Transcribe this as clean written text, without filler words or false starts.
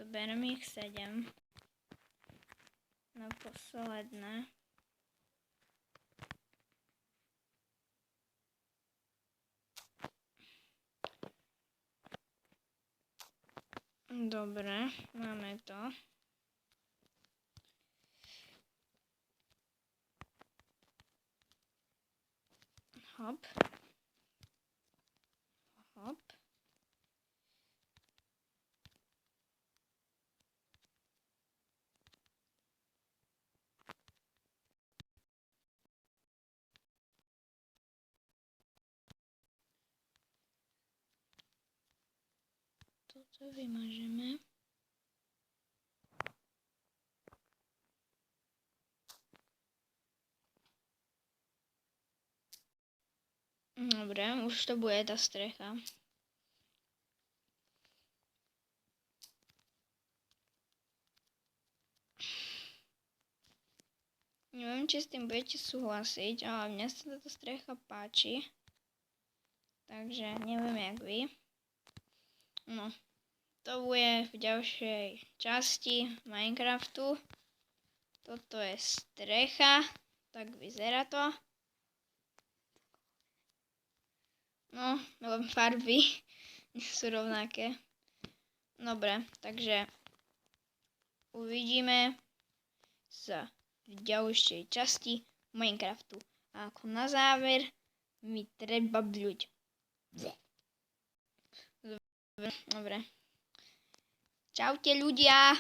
Zoberiem ich 7. Na posledné. Dobre, máme to. Hop. Hop. Toto vymažeme. Dobre, už to bude tá strecha. Neviem, či s tým budete súhlasiť, ale mne sa táto strecha páči. Takže neviem, jak vy. No, to bude v ďalšej časti Minecraftu. Toto je strecha, tak vyzerá to. No, len farby sú rovnaké. Dobre, takže uvidíme sa v ďalšej časti Minecraftu. A ako na záver mi treba bľuť. Dobre. Čaute ľudia.